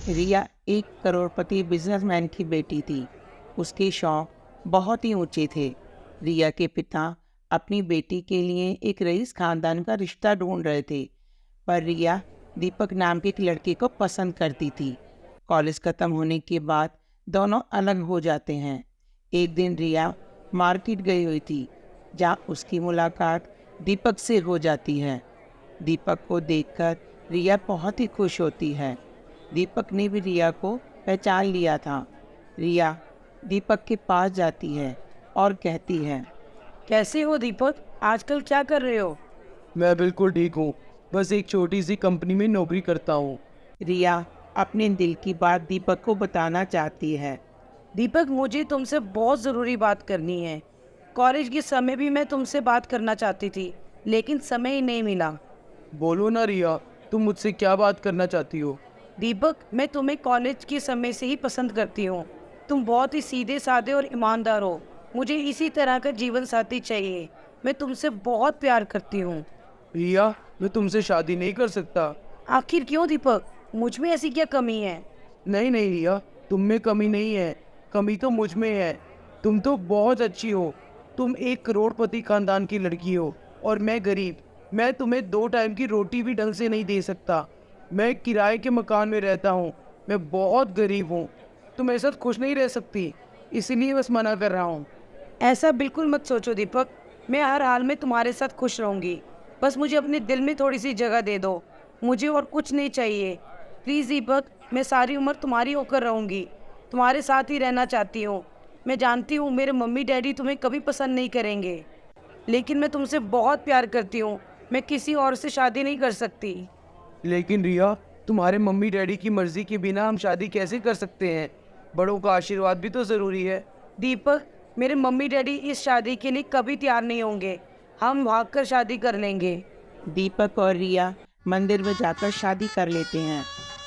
रिया एक करोड़पति बिजनेसमैन की बेटी थी। उसके शौक बहुत ही ऊंचे थे। रिया के पिता अपनी बेटी के लिए एक रईस खानदान का रिश्ता ढूंढ रहे थे, पर रिया दीपक नाम के एक लड़के को पसंद करती थी। कॉलेज खत्म होने के बाद दोनों अलग हो जाते हैं। एक दिन रिया मार्केट गई हुई थी, जहाँ उसकी मुलाकात दीपक से हो जाती है। दीपक को देखकर रिया बहुत ही खुश होती है। दीपक ने भी रिया को पहचान लिया था। रिया दीपक के पास जाती है और कहती है, कैसे हो दीपक? आजकल क्या कर रहे हो? मैं बिल्कुल ठीक हूँ। बस एक छोटी सी कंपनी में नौकरी करता हूँ। रिया अपने दिल की बात दीपक को बताना चाहती है। दीपक, मुझे तुमसे बहुत ज़रूरी बात करनी है। कॉलेज के समय भी मैं तुमसे बात करना चाहती थी, लेकिन समय ही नहीं मिला। बोलो ना रिया, तुम मुझसे क्या बात करना चाहती हो? दीपक, मैं तुम्हें कॉलेज के समय से ही पसंद करती हूँ। तुम बहुत ही सीधे साधे और ईमानदार हो। मुझे इसी तरह का जीवन साथी चाहिए। मैं तुमसे बहुत प्यार करती हूँ। रिया, मैं तुमसे शादी नहीं कर सकता। आखिर क्यों दीपक? मुझ में ऐसी क्या कमी है? नहीं नहीं रिया, तुम में कमी नहीं है, कमी तो मुझ में है। तुम तो बहुत अच्छी हो। तुम एक करोड़पति खानदान की लड़की हो और मैं गरीब। मैं तुम्हें 2 टाइम की रोटी भी ढंग से नहीं दे सकता। मैं किराए के मकान में रहता हूँ। मैं बहुत गरीब हूँ। तुम ऐसा खुश नहीं रह सकती, इसीलिए बस मना कर रहा हूँ। ऐसा बिल्कुल मत सोचो दीपक। मैं हर हाल में तुम्हारे साथ खुश रहूंगी। बस मुझे अपने दिल में थोड़ी सी जगह दे दो। मुझे और कुछ नहीं चाहिए। प्लीज़ दीपक, मैं सारी उम्र तुम्हारी होकर रहूंगी। तुम्हारे साथ ही रहना चाहती हूँ। मैं जानती हूँ मेरे मम्मी डैडी तुम्हें कभी पसंद नहीं करेंगे, लेकिन मैं तुमसे बहुत प्यार करती हूँ। मैं किसी और से शादी नहीं कर सकती। लेकिन रिया, तुम्हारे मम्मी डैडी की मर्जी के बिना हम शादी कैसे कर सकते हैं? बड़ों का आशीर्वाद भी तो ज़रूरी है। दीपक, मेरे मम्मी डैडी इस शादी के लिए कभी तैयार नहीं होंगे। हम भाग कर शादी कर लेंगे। दीपक और रिया मंदिर में जाकर शादी कर लेते हैं।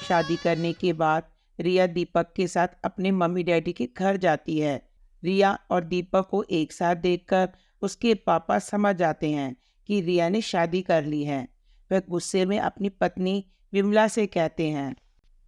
शादी करने के बाद रिया दीपक के साथ अपने मम्मी डैडी के घर जाती है। रिया और दीपक को एक साथ देखकर उसके पापा समझ जाते हैं कि रिया ने शादी कर ली है। वह गुस्से में अपनी पत्नी विमला से कहते हैं,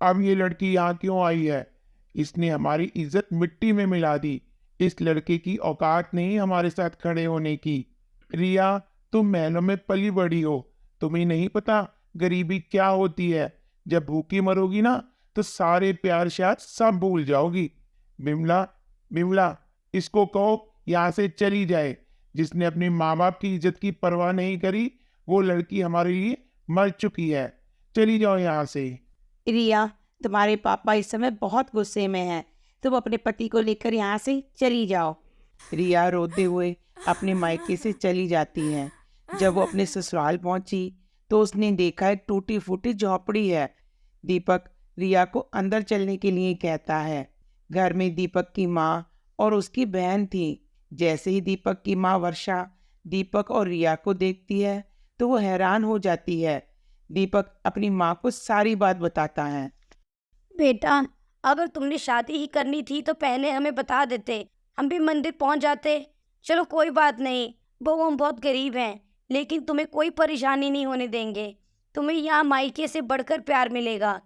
अब ये लड़की यहाँ क्यों आई है? इसने हमारी इज्जत मिट्टी में मिला दी। इस लड़के की औकात नहीं हमारे साथ खड़े होने की। रिया, तुम महलों में पली बड़ी हो, तुम्हें नहीं पता गरीबी क्या होती है। जब भूखी मरोगी ना तो सारे प्यार शायद सब भूल जाओगी। बिमला, बिमला, इसको कहो यहाँ से चली जाए। जिसने अपने माँ बाप की इज्जत की परवाह नहीं करी, वो लड़की हमारे लिए मर चुकी है। चली जाओ यहाँ से। रिया, तुम्हारे पापा इस समय बहुत गुस्से में हैं। तुम अपने पति को लेकर यहाँ से चली जाओ। रिया रोते हुए अपने मायके से चली जाती है। जब वो अपने ससुराल पहुंची तो उसने देखा एक टूटी फूटी झोपड़ी है। दीपक रिया को अंदर चलने के लिए कहता है। घर में दीपक की माँ और उसकी बहन थी। जैसे ही दीपक की माँ वर्षा दीपक और रिया को देखती है तो वो हैरान हो जाती है। दीपक अपनी माँ को सारी बात बताता है। बेटा, अगर तुमने शादी ही करनी थी तो पहले हमें बता देते, हम भी मंदिर पहुंच जाते। चलो कोई बात नहीं बहू, हम बहुत गरीब हैं, लेकिन तुम्हें कोई परेशानी नहीं होने देंगे। तुम्हें यहाँ मायके से बढ़कर प्यार मिलेगा।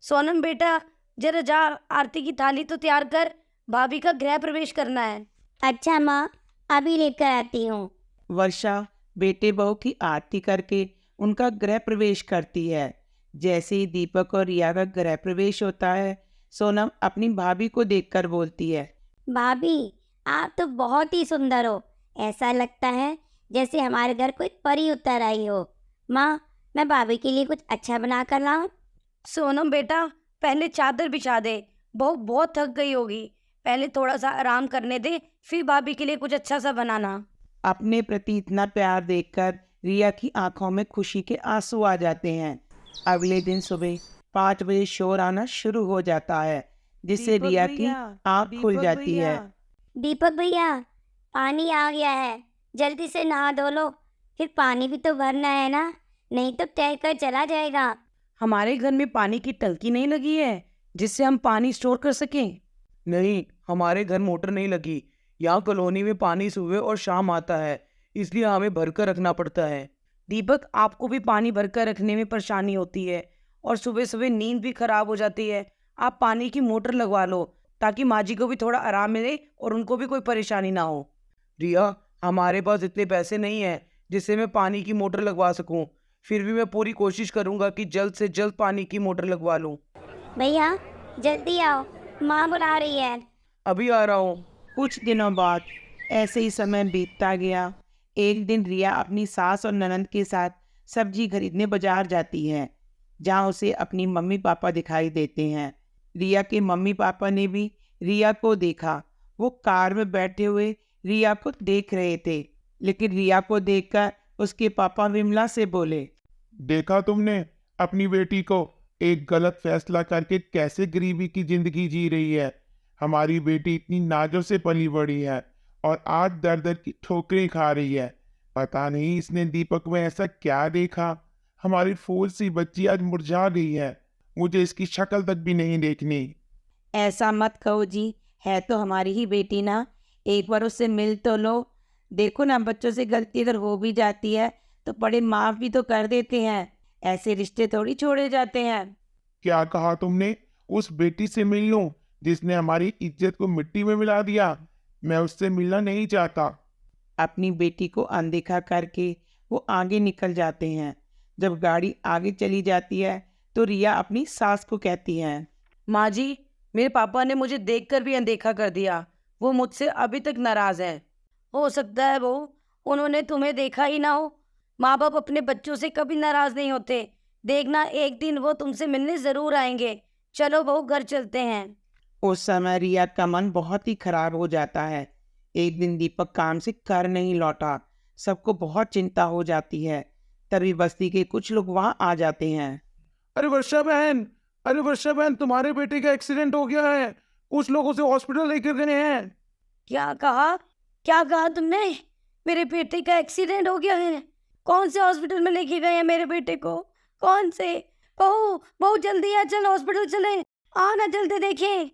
सोनम बेटा, जरा जा आरती की थाली तो तैयार कर, भाभी का गृह प्रवेश करना है। अच्छा माँ, अभी लेकर आती हूँ। वर्षा बेटे बहू की आरती करके उनका गृह प्रवेश करती है। जैसे ही दीपक और रिया का गृह प्रवेश होता है, सोनम अपनी भाभी को देखकर बोलती है, भाभी, आप तो बहुत ही सुंदर हो। ऐसा लगता है जैसे हमारे घर कोई परी उतर आई हो। माँ, मैं भाभी के लिए कुछ अच्छा बना कर लाऊं? सोनम बेटा, पहले चादर बिछा दे, बहू बहुत थक गई होगी। पहले थोड़ा सा आराम करने दे, फिर भाभी के लिए कुछ अच्छा सा बनाना। अपने प्रति इतना प्यार देखकर रिया की आंखों में खुशी के आंसू आ जाते हैं। अगले दिन सुबह 5 बजे शोर आना शुरू हो जाता है, जिससे दीपक रिया की भैया, आंख खुल दीपक जाती भैया। है। दीपक भैया, पानी आ गया है, जल्दी से नहा धो लो। फिर पानी भी तो भरना है ना, नहीं तो तैर कर चला जाएगा। हमारे घर में पानी की टंकी नहीं लगी है जिससे हम पानी स्टोर कर सकें। नहीं, हमारे घर मोटर नहीं लगी। यहाँ कॉलोनी में पानी सुबह और शाम आता है, इसलिए हमें भरकर रखना पड़ता है। दीपक, आपको भी पानी भरकर रखने में परेशानी होती है और सुबह सुबह नींद भी खराब हो जाती है। आप पानी की मोटर लगवा लो ताकि माँ जी को भी थोड़ा आराम मिले और उनको भी कोई परेशानी ना हो। रिया, हमारे पास इतने पैसे नहीं हैं जिससे मैं पानी की मोटर लगवा सकूं। फिर भी मैं पूरी कोशिश करूंगा कि जल्द से जल्द पानी की मोटर लगवा लूं। भैया जल्दी आओ, माँ बुला रही है। अभी आ रहा हूँ। कुछ दिनों बाद ऐसे ही समय बीतता गया। एक दिन रिया अपनी सास और ननद के साथ सब्जी खरीदने बाजार जाती है, जहाँ उसे अपनी मम्मी पापा दिखाई देते हैं। रिया के मम्मी पापा ने भी रिया को देखा। वो कार में बैठे हुए रिया को देख रहे थे, लेकिन रिया को देखकर उसके पापा विमला से बोले, देखा तुमने अपनी बेटी को एक गलत फैसला करके कैसे गरीबी की जिंदगी जी रही है। हमारी बेटी इतनी नाजों से पली बड़ी है और आज दर दर की ठोकरें खा रही है। पता नहीं इसने दीपक में ऐसा क्या देखा, हमारी फूल सी बच्ची आज मुरझा गई है। मुझे इसकी शक्ल तक भी नहीं देखनी। ऐसा मत कहो जी, है तो हमारी ही बेटी ना, एक बार उससे मिल तो लो। देखो ना, बच्चों से गलती अगर हो भी जाती है तो बड़े माफ़ भी तो कर देते हैं। ऐसे रिश्ते थोड़ी छोड़े जाते हैं। क्या कहा तुमने? उस बेटी से मिल लूं जिसने हमारी इज्जत को मिट्टी में मिला दिया? मैं उससे मिलना नहीं चाहता। अपनी बेटी को अनदेखा करके वो आगे निकल जाते हैं। जब गाड़ी आगे चली जाती है तो रिया अपनी सास को कहती है, माँ जी, मेरे पापा ने मुझे देखकर भी अनदेखा कर दिया। वो मुझसे अभी तक नाराज हैं। हो सकता है बहू उन्होंने तुम्हें देखा ही ना हो। माँ बाप अपने बच्चों से कभी नाराज नहीं होते। देखना एक दिन वो तुमसे मिलने जरूर आएंगे। चलो बहू घर चलते हैं। उस समय रिया का मन बहुत ही खराब हो जाता है। एक दिन दीपक काम से घर नहीं लौटा। सबको बहुत चिंता हो जाती है। तभी बस्ती के कुछ लोग वहां आ जाते हैं। अरे वर्षा बहन, अरे वर्षा बहन, तुम्हारे बेटे का एक्सीडेंट हो गया है। कुछ लोग उसे हॉस्पिटल लेकर गए हैं। क्या कहा? क्या कहा तुमने? मेरे बेटे का एक्सीडेंट हो गया है? कौन से हॉस्पिटल में लेके गए हैं मेरे बेटे को? कौन से? बहू बहू जल्दी आ, चल हॉस्पिटल चले। आ ना, जल्दी देखें।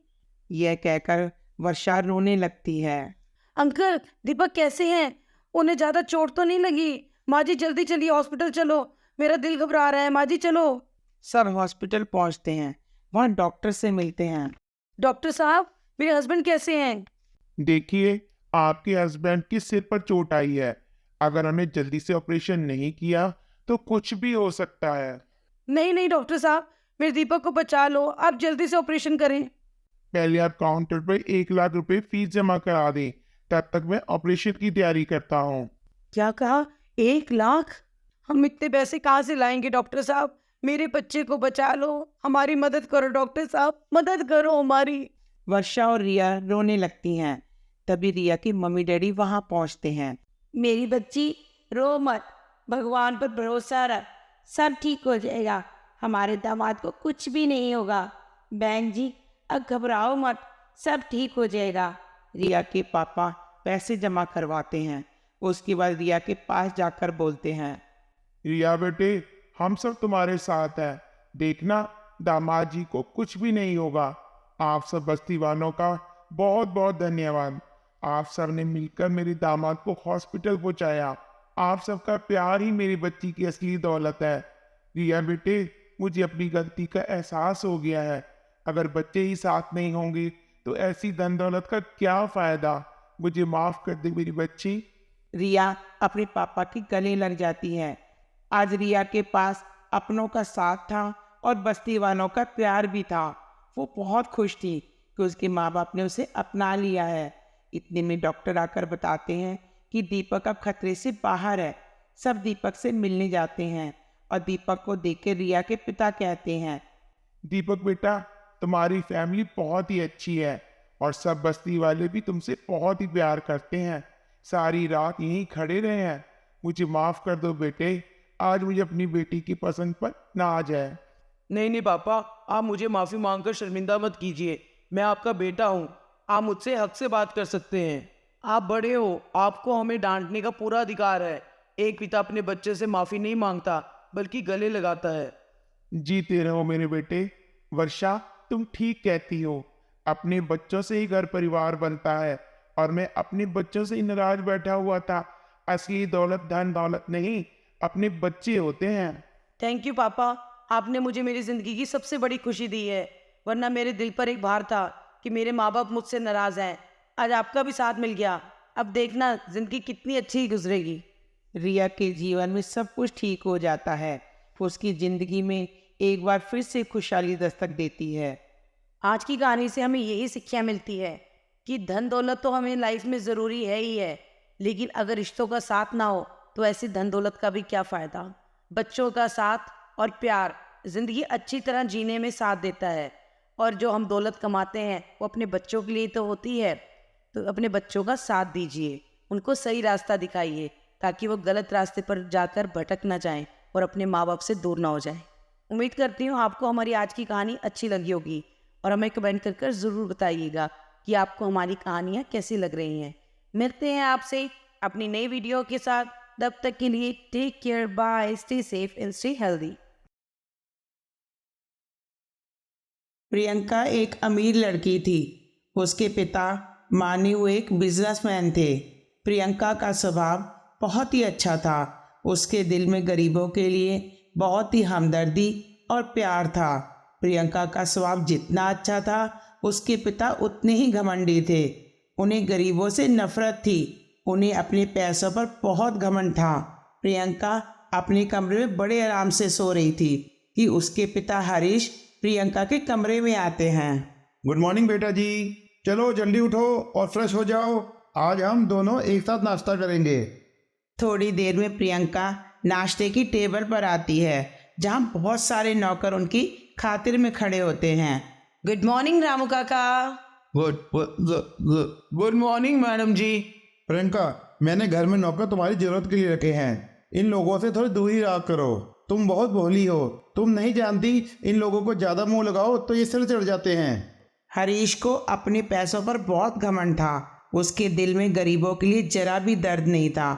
यह कहकर वर्षा रोने लगती है। अंकल, दीपक कैसे हैं? उन्हें ज़्यादा चोट तो नहीं लगी? माँ जी जल्दी चलिए, हॉस्पिटल चलो। मेरा दिल घबरा रहा है, माँ जी चलो। सब हॉस्पिटल पहुंचते हैं। वहां डॉक्टर से मिलते हैं। डॉक्टर साहब, मेरे हस्बैंड कैसे हैं? देखिए, आपके हस्बैंड की सिर पर चोट आई है। अगर हमें जल्दी से ऑपरेशन नहीं किया तो कुछ भी हो सकता है। नहीं नहीं डॉक्टर साहब, मेरे दीपक को बचा लो। आप जल्दी से ऑपरेशन करें। पहले आप काउंटर पर 1 लाख रुपए फीस जमा करा दें, तब तक मैं ऑपरेशन की तैयारी करता हूँ। क्या कहा? 1 लाख? हम इतने पैसे कहाँ से लाएंगे डॉक्टर साहब? मेरे बच्चे को बचा लो। हमारी मदद करो डॉक्टर साहब, मदद करो हमारी। वर्षा और रिया रोने लगती हैं। तभी रिया की मम्मी डैडी वहां पहुंचते हैं। मेरी बच्ची, रो मत, भगवान पर भरोसा रख, सब ठीक हो जाएगा। हमारे दामाद को कुछ भी नहीं होगा। बहन जी, अब घबराओ मत, सब ठीक हो जाएगा। रिया के पापा पैसे जमा करवाते हैं। उसके बाद रिया के पास जाकर बोलते हैं, रिया बेटे, हम सब तुम्हारे साथ हैं। देखना, दामाद जी को कुछ भी नहीं होगा। आप सब बस्ती वालों का बहुत बहुत धन्यवाद। आप सब ने मिलकर मेरे दामाद को हॉस्पिटल पहुंचाया। आप सबका प्यार ही मेरी बच्ची की असली दौलत है। रिया बेटे, मुझे अपनी गलती का एहसास हो गया है। अगर बच्चे ही साथ नहीं होंगे तो ऐसी धन दौलत का क्या फायदा। मुझे माफ कर दे मेरी बच्ची। रिया अपने पापा के गले लग जाती है। आज रिया के पास अपनों का साथ था और बस्ती वालों का प्यार भी था। वो बहुत खुश थी कि उसके माँ बाप ने उसे अपना लिया है। इतने में डॉक्टर आकर बताते हैं कि दीपक अब खतरे से बाहर है। सब दीपक से मिलने जाते हैं और दीपक को देखकर रिया के पिता कहते हैं, दीपक बेटा, तुम्हारी फैमिली बहुत ही अच्छी है और सब बस्ती वाले भी तुमसे बहुत ही प्यार करते हैं। सारी रात यहीं खड़े रहे हैं। मुझे माफ कर दो बेटे, आज मुझे अपनी बेटी की पसंद पर ना आ जाए। नहीं नहीं पापा, आप मुझे माफ़ी मांगकर शर्मिंदा मत कीजिए। मैं आपका बेटा हूँ। आप मुझसे हक से बात कर सकते हैं। आप बड़े हो, आपको हमें डांटने का पूरा अधिकार है। एक पिता अपने बच्चे से माफ़ी नहीं मांगता बल्कि गले लगाता है। जीते रहो मेरे बेटे। वर्षा, तुम ठीक कहती हो। अपने बच्चों से ही घर परिवार बनता है और मैं अपने बच्चों से ही नाराज बैठा हुआ था। असली दौलत धन दौलत नहीं, अपने बच्चे होते हैं। थैंक यू पापा, आपने मुझे मेरी ज़िंदगी की सबसे बड़ी खुशी दी है, वरना मेरे दिल पर एक भार था कि मेरे माँ बाप मुझसे नाराज़ हैं। आज आपका भी साथ मिल गया, अब देखना ज़िंदगी कितनी अच्छी गुजरेगी। रिया के जीवन में सब कुछ ठीक हो जाता है। उसकी ज़िंदगी में एक बार फिर से खुशहाली दस्तक देती है। आज की कहानी से हमें यही शिक्षा मिलती है कि धन दौलत तो हमें लाइफ में ज़रूरी है ही है, लेकिन अगर रिश्तों का साथ ना हो तो ऐसी धन दौलत का भी क्या फ़ायदा। बच्चों का साथ और प्यार ज़िंदगी अच्छी तरह जीने में साथ देता है, और जो हम दौलत कमाते हैं वो अपने बच्चों के लिए तो होती है। तो अपने बच्चों का साथ दीजिए, उनको सही रास्ता दिखाइए ताकि वो गलत रास्ते पर जाकर भटक ना जाएं और अपने माँ बाप से दूर ना हो जाएं। उम्मीद करती हूँ आपको हमारी आज की कहानी अच्छी लगी होगी, और हमें कमेंट कर ज़रूर बताइएगा कि आपको हमारी कहानियाँ कैसी लग रही हैं। मिलते हैं आपसे अपनी नई वीडियो के साथ, तब तक के लिए take care, bye, stay safe and stay healthy. Priyanka एक अमीर लड़की थी। उसके पिता माने हुए एक बिजनेसमैन थे। प्रियंका का स्वभाव बहुत ही अच्छा था। उसके दिल में गरीबों के लिए बहुत ही हमदर्दी और प्यार था। प्रियंका का स्वभाव जितना अच्छा था, उसके पिता उतने ही घमंडी थे। उन्हें गरीबों से नफरत थी। उन्हें अपने पैसों पर बहुत घमंड था। प्रियंका अपने कमरे में बड़े आराम से सो रही थी कि उसके पिता हरीश प्रियंका के कमरे में आते हैं। गुड मॉर्निंग बेटा जी, चलो जल्दी उठो और फ्रेश हो जाओ। आज हम दोनों एक साथ नाश्ता करेंगे। थोड़ी देर में प्रियंका नाश्ते की टेबल पर आती है, जहां बहुत सारे नौकर उनकी खातिर में खड़े होते हैं। गुड मॉर्निंग रामू काका। गुड मॉर्निंग मैडम जी। प्रियंका, मैंने घर में नौकर तुम्हारी जरूरत के लिए रखे हैं। इन लोगों से थोड़ी दूरी रहा करो। तुम बहुत भोली हो, तुम नहीं जानती इन लोगों को ज़्यादा मुंह लगाओ तो ये सिर चढ़ जाते हैं। हरीश को अपने पैसों पर बहुत घमंड था। उसके दिल में गरीबों के लिए जरा भी दर्द नहीं था।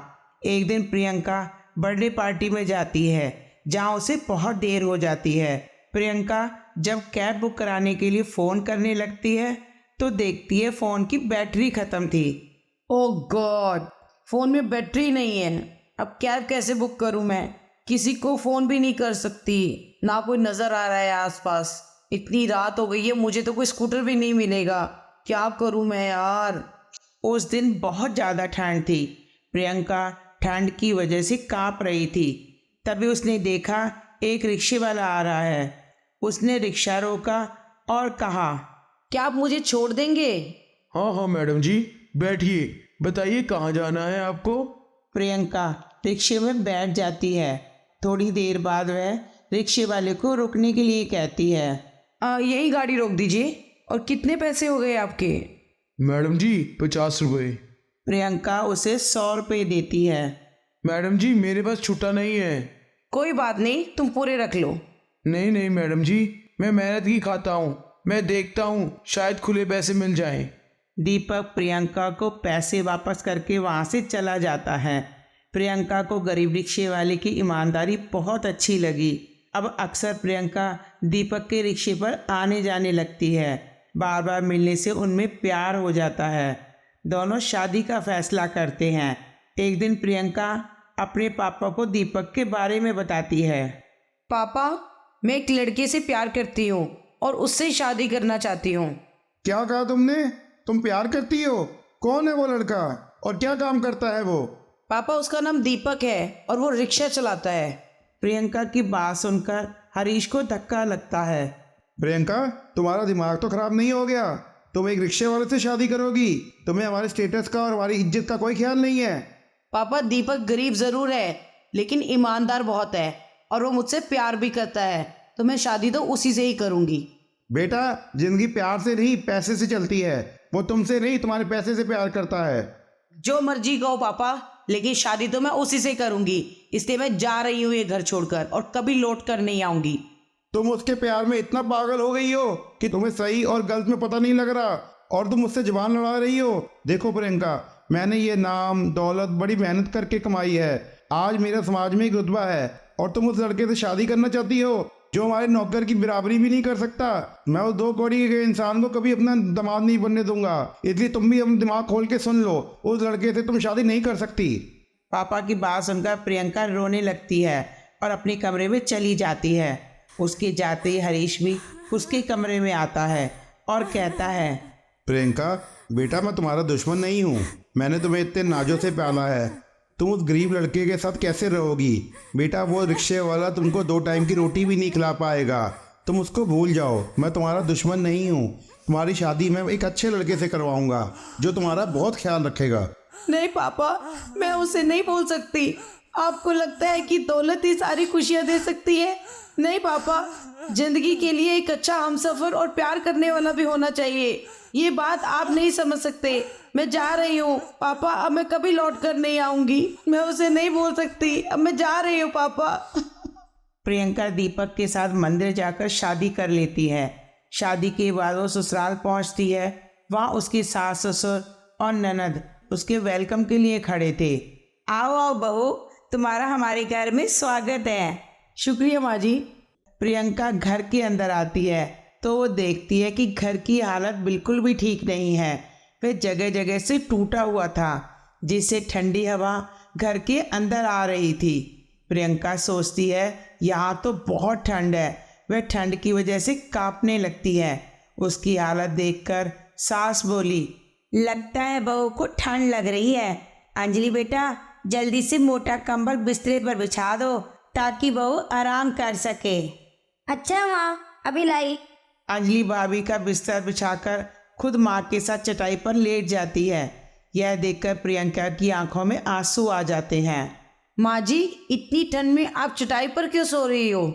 एक दिन प्रियंका बर्थडे पार्टी में जाती है, जहां उसे बहुत देर हो जाती है। प्रियंका जब कैब बुक कराने के लिए फ़ोन करने लगती है तो देखती है फ़ोन की बैटरी ख़त्म थी। ओह गॉड, फ़ोन में बैटरी नहीं है। अब कैब कैसे बुक करूं मैं? किसी को फ़ोन भी नहीं कर सकती, ना कोई नज़र आ रहा है आसपास। इतनी रात हो गई है, मुझे तो कोई स्कूटर भी नहीं मिलेगा। क्या करूं मैं यार? उस दिन बहुत ज़्यादा ठंड थी। प्रियंका ठंड की वजह से काँप रही थी। तभी उसने देखा एक रिक्शे वाला आ रहा है। उसने रिक्शा रोका और कहा, क्या आप मुझे छोड़ देंगे? हाँ हाँ मैडम जी, बैठिए, बताइए कहाँ जाना है आपको। प्रियंका रिक्शे में बैठ जाती है। थोड़ी देर बाद वह रिक्शे वाले को रुकने के लिए कहती है। यही गाड़ी रोक दीजिए। और कितने पैसे हो गए आपके? मैडम जी 50 रुपये। प्रियंका उसे 100 रुपये देती है। मैडम जी मेरे पास छुट्टा नहीं है। कोई बात नहीं, तुम पूरे रख लो। नहीं नहीं मैडम जी, मैं मेहनत की खाता हूँ, मैं देखता हूँ शायद खुले पैसे मिल जाएं। दीपक प्रियंका को पैसे वापस करके वहाँ से चला जाता है। प्रियंका को गरीब रिक्शे वाले की ईमानदारी बहुत अच्छी लगी। अब अक्सर प्रियंका दीपक के रिक्शे पर आने जाने लगती है। बार बार मिलने से उनमें प्यार हो जाता है। दोनों शादी का फैसला करते हैं। एक दिन प्रियंका अपने पापा को दीपक के बारे में बताती है। पापा, मैं एक लड़के से प्यार करती हूँ और उससे शादी करना चाहती हूँ। क्या कहा तुमने? तुम प्यार करती हो? कौन है वो लड़का और क्या काम करता है वो? पापा, उसका नाम दीपक है और वो रिक्शा चलाता है। प्रियंका की बात सुनकर हरीश को धक्का लगता है। प्रियंका, तुम्हारा दिमाग तो खराब नहीं हो गया? तुम एक रिक्शे वाले से शादी करोगी? तुम्हें हमारे स्टेटस का और हमारी इज्जत का कोई ख्याल नहीं है? पापा, दीपक गरीब ज़रूर है लेकिन ईमानदार बहुत है और वो मुझसे प्यार भी करता है, तो मैं शादी तो उसी से ही करूँगी। बेटा, जिंदगी प्यार से नहीं पैसे से चलती है। वो तुमसे नहीं तुम्हारे पैसे से प्यार करता है। जो मर्जी कहो पापा, लेकिन शादी तो मैं उसी से करूँगी। इसलिए मैं जा रही हूँ ये घर छोड़कर और कभी लौट कर नहीं आऊँगी। तुम उसके प्यार में इतना पागल हो गई हो कि तुम्हें सही और गलत में पता नहीं लग रहा और तुम मुझसे जुबान लड़ा रही हो। देखो प्रियंका, मैंने ये नाम दौलत बड़ी मेहनत करके कमाई है। आज मेरा समाज में एक रुतबा है और तुम उस लड़के से शादी करना चाहती हो जो हमारे नौकर की बराबरी भी नहीं कर सकता। मैं उस 2 कौड़ी के इंसान को कभी अपना दामाद नहीं बनने दूंगा। इसलिए तुम भी अपना दिमाग खोल के सुन लो, उस लड़के से तुम शादी नहीं कर सकती। पापा की बात सुनकर प्रियंका रोने लगती है और अपने कमरे में चली जाती है। उसके जाते ही हरीश भी उसके कमरे में आता है और कहता है, प्रियंका बेटा, मैं तुम्हारा दुश्मन नहीं हूँ। मैंने तुम्हें इतने नाजों से पाला है। तुम उस गरीब लड़के के साथ कैसे रहोगी बेटा? वो रिक्शे वाला तुमको 2 टाइम की रोटी भी नहीं खिला पाएगा। तुम उसको भूल जाओ। मैं तुम्हारा दुश्मन नहीं हूँ। तुम्हारी शादी मैं एक अच्छे लड़के से करवाऊंगा जो तुम्हारा बहुत ख्याल रखेगा। नहीं पापा, मैं उसे नहीं बोल सकती। आपको लगता है कि दौलत ही सारी खुशियाँ दे सकती है? नहीं पापा, जिंदगी के लिए एक अच्छा हमसफर और प्यार करने वाला भी होना चाहिए। ये बात आप नहीं समझ सकते। मैं जा रही हूँ पापा, अब मैं कभी लौट कर नहीं आऊँगी। मैं उसे नहीं बोल सकती। अब मैं जा रही हूँ पापा। प्रियंका दीपक के साथ मंदिर जाकर शादी कर लेती है। शादी के बाद वो ससुराल पहुंचती है। वहाँ उसकी सास ससुर और ननद उसके वेलकम के लिए खड़े थे। आओ आओ बहू, तुम्हारा हमारे घर में स्वागत है। शुक्रिया माँ जी। प्रियंका घर के अंदर आती है तो वो देखती है कि घर की हालत बिल्कुल भी ठीक नहीं है। वह जगह जगह से टूटा हुआ था, जिससे ठंडी हवा घर के अंदर आ रही थी। प्रियंका सोचती है यहाँ तो बहुत ठंड है। वह ठंड की वजह से कांपने लगती है। उसकी हालत देखकर सास बोली, लगता है बहू को ठंड लग रही है। अंजलि बेटा, जल्दी से मोटा कंबल बिस्तरे पर बिछा दो ताकि बहू आराम कर सके। अच्छा माँ, अभी लाई। अंजलि भाभी का बिस्तर बिछाकर खुद माँ के साथ चटाई पर लेट जाती है। यह देखकर प्रियंका की आंखों में आंसू आ जाते हैं। माँ जी, इतनी ठंड में आप चटाई पर क्यों सो रही हो?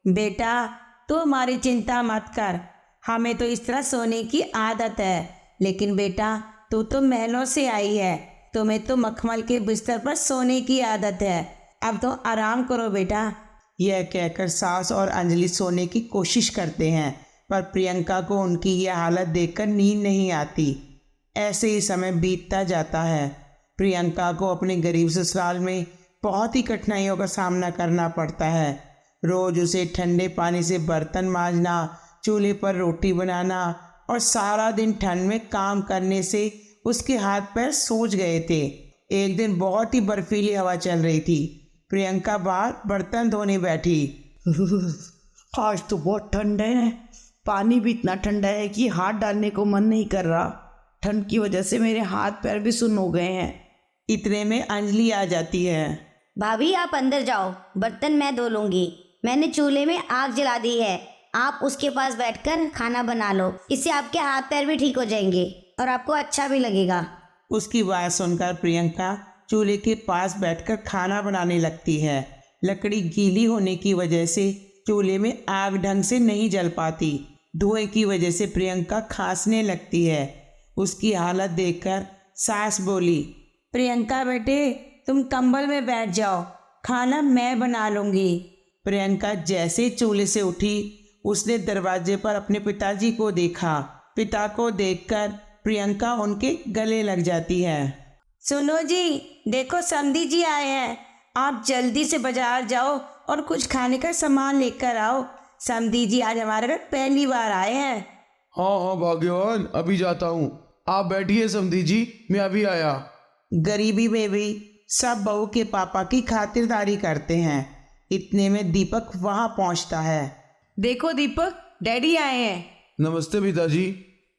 बेटा, तू हमारी चिंता मत कर। हमें तो इस तरह सोने की आदत है। लेकिन बेटा, तू तो महलों से आई है। तुम्हें तो मखमल के बिस्तर पर सोने की आदत है। अब तो आराम करो बेटा। यह कहकर सास और अंजलि सोने की कोशिश करते हैं, पर प्रियंका को उनकी यह हालत देखकर नींद नहीं आती। ऐसे ही समय बीतता जाता है। प्रियंका को अपने गरीब ससुराल में बहुत ही कठिनाइयों का सामना करना पड़ता है। रोज उसे ठंडे पानी से बर्तन मांजना, चूल्हे पर रोटी बनाना और सारा दिन ठंड में काम करने से उसके हाथ पैर सूज गए थे। एक दिन बहुत ही बर्फीली हवा चल रही थी। प्रियंका बाहर बर्तन धोने बैठी। आज तो बहुत ठंड है। पानी भी इतना ठंडा है कि हाथ डालने को मन नहीं कर रहा। ठंड की वजह से मेरे हाथ पैर भी सुन्न हो गए हैं। इतने में अंजलि आ जाती है। भाभी आप अंदर जाओ, बर्तन मैं धो लूंगी। मैंने चूल्हे में आग जला दी है। आप उसके पास बैठकर खाना बना लो। इससे आपके हाथ पैर भी ठीक हो जाएंगे और आपको अच्छा भी लगेगा। उसकी बात सुनकर प्रियंका चूल्हे के पास बैठकर खाना बनाने लगती है। लकड़ी गीली होने की वजह से चूल्हे में आग ढंग से नहीं जल पाती। धुएं की वजह से प्रियंका खांसने लगती है। उसकी हालत देखकर सास बोली, प्रियंका बेटे, तुम कंबल में बैठ जाओ, खाना मैं बना लूँगी। प्रियंका जैसे चूल्हे से उठी, उसने दरवाजे पर अपने पिताजी को देखा। पिता को देखकर प्रियंका उनके गले लग जाती है। सुनो जी, देखो समधी जी आए हैं। आप जल्दी से बाजार जाओ और कुछ खाने का सामान लेकर आओ। समधी जी आज हमारे घर पहली बार आए हैं। हाँ हाँ भाग्यवान, अभी जाता हूँ। आप बैठिए समधी जी, मैं अभी आया। गरीबी में भी सब बहू के पापा की खातिरदारी करते हैं। इतने में दीपक वहाँ पहुँचता है। देखो दीपक, डैडी आए हैं। नमस्ते पिताजी।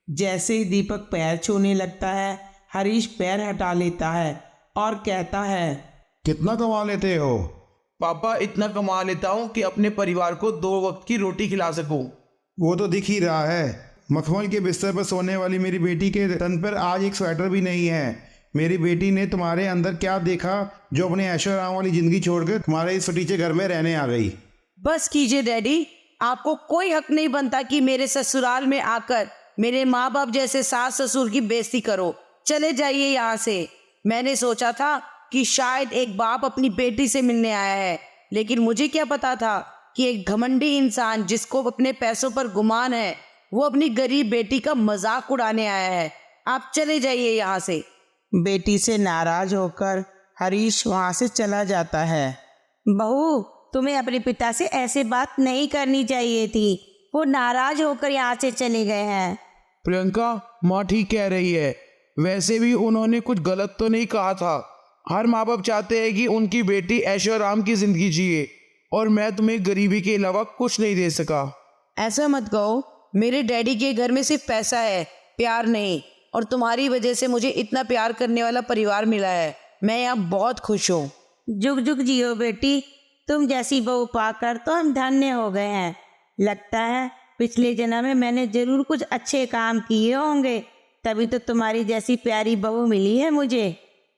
जैसे ही दीपक पैर छूने लगता है, हरीश पैर हटा लेता है और कहता है, कितना कमा लेते हो? पापा, इतना कमा लेता हूँ कि अपने परिवार को 2 वक्त की रोटी खिला सकूँ। वो तो दिख ही रहा है। मखमल के बिस्तर पर सोने वाली मेरी बेटी के तन पर आज एक स्वेटर भी नहीं है। मेरी बेटी ने तुम्हारे अंदर क्या देखा जो अपने ऐशो आराम वाली जिंदगी छोड़कर तुम्हारे इस फटीचे घर में रहने आ गई? बस कीजिए डैडी, आपको कोई हक नहीं बनता कि मेरे ससुराल में आकर मेरे माँ बाप जैसे सास ससुर की बेइज्जती करो। चले जाइए यहाँ से। मैंने सोचा था कि शायद एक बाप अपनी बेटी से मिलने आया है, लेकिन मुझे क्या पता था कि एक घमंडी इंसान जिसको अपने पैसों पर गुमान है, वो अपनी गरीब बेटी का मजाक उड़ाने आया है। आप चले जाइए यहाँ से। बेटी से नाराज होकर हरीश वहाँ से चला जाता है। बहू, तुम्हें अपने पिता से ऐसे बात नहीं करनी चाहिए थी। वो नाराज होकर यहाँ से चले गए हैं। प्रियंका, माँ ठीक कह रही है। वैसे भी उन्होंने कुछ गलत तो नहीं कहा था। हर माँ बाप चाहते हैं कि उनकी बेटी ऐशो आराम की जिंदगी जिए और मैं तुम्हें गरीबी के अलावा कुछ नहीं दे सका। ऐसा मत कहो, मेरे डैडी के घर में सिर्फ पैसा है, प्यार नहीं। और तुम्हारी वजह से मुझे इतना प्यार करने वाला परिवार मिला है। मैं यहाँ बहुत खुश हूँ। जुग जुग जियो बेटी, तुम जैसी बहू पाकर तो हम धन्य हो गए हैं। लगता है पिछले जन्म में मैंने जरूर कुछ अच्छे काम किए होंगे, तभी तो तुम्हारी जैसी प्यारी बहू मिली है मुझे।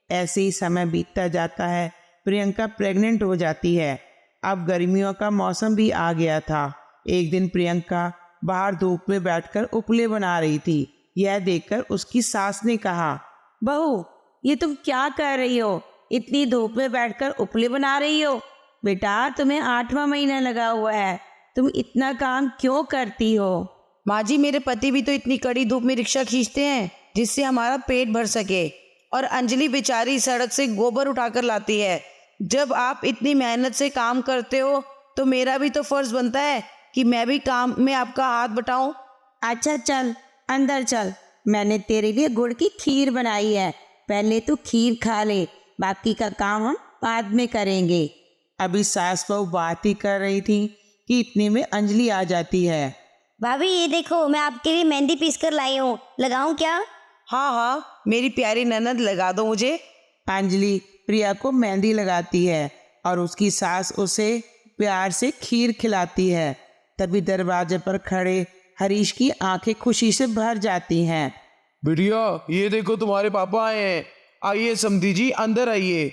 ऐसे ही समय बीतता जाता है। प्रियंका प्रेग्नेंट हो जाती है। अब गर्मियों का मौसम भी आ गया था। एक दिन प्रियंका बाहर धूप में बैठकर उपले बना रही थी। यह देखकर उसकी सास ने कहा, बहू ये तुम क्या कर रही हो? इतनी धूप में बैठकर उपले बना रही हो? बेटा तुम्हें 8वां महीना लगा हुआ है, तुम इतना काम क्यों करती हो? माँ जी, मेरे पति भी तो इतनी कड़ी धूप में रिक्शा खींचते हैं जिससे हमारा पेट भर सके, और अंजलि बेचारी सड़क से गोबर उठाकर लाती है। जब आप इतनी मेहनत से काम करते हो तो मेरा भी तो फर्ज बनता है कि मैं भी काम में आपका हाथ बटाऊं। अच्छा चल अंदर चल, मैंने तेरे लिए गुड़ की खीर बनाई है। पहले तू खीर खा ले, बाकी का काम हम बाद में करेंगे। अभी सास बहू बात ही कर रही थी कि इतने में अंजलि आ जाती है। भाभी ये देखो, मैं आपके लिए मेहंदी पीस कर लाई हूँ, लगाऊं क्या? हाँ हाँ, मेरी प्यारी ननद, लगा दो मुझे। अंजलि प्रिया को मेहंदी लगाती है और उसकी सास उसे प्यार से खीर खिलाती है। तभी दरवाजे पर खड़े हरीश की आंखें खुशी से भर जाती हैं। बिटिया ये देखो तुम्हारे पापा आए हैं। आइए समधी जी, अंदर आइए।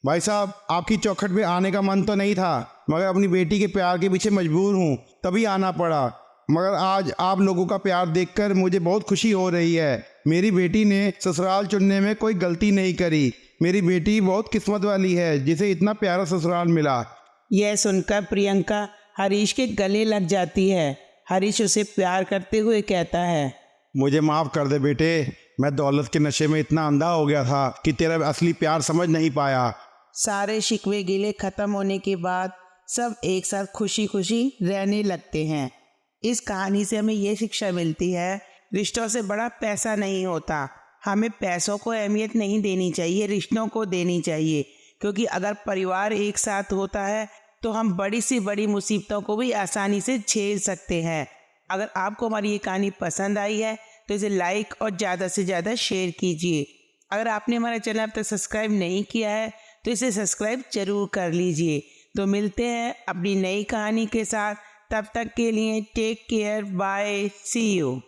भाई साहब, आपकी चौखट में आने का मन तो नहीं था, मगर अपनी बेटी के प्यार के पीछे मजबूर हूँ, तभी आना पड़ा। मगर आज आप लोगों का प्यार देखकर मुझे बहुत खुशी हो रही है। मेरी बेटी ने ससुराल चुनने में कोई गलती नहीं करी। मेरी बेटी बहुत किस्मत वाली है जिसे इतना प्यारा ससुराल मिला। यह सुनकर प्रियंका हरीश के गले लग जाती है। हरीश उसे प्यार करते हुए कहता है, मुझे माफ़ कर दे बेटे, मैं दौलत के नशे में इतना अंधा हो गया था कि तेरा असली प्यार समझ नहीं पाया। सारे शिकवे गिले खत्म होने के बाद सब एक साथ खुशी खुशी रहने लगते हैं। इस कहानी से हमें ये शिक्षा मिलती है, रिश्तों से बड़ा पैसा नहीं होता। हमें पैसों को अहमियत नहीं देनी चाहिए, रिश्तों को देनी चाहिए। क्योंकि अगर परिवार एक साथ होता है तो हम बड़ी सी बड़ी मुसीबतों को भी आसानी से झेल सकते हैं। अगर आपको हमारी ये कहानी पसंद आई है तो इसे लाइक और ज़्यादा से ज़्यादा शेयर कीजिए। अगर आपने हमारा चैनल अब तक सब्सक्राइब नहीं किया है तो इसे सब्सक्राइब जरूर कर लीजिए। तो मिलते हैं अपनी नई कहानी के साथ, तब तक के लिए take care, bye, see you.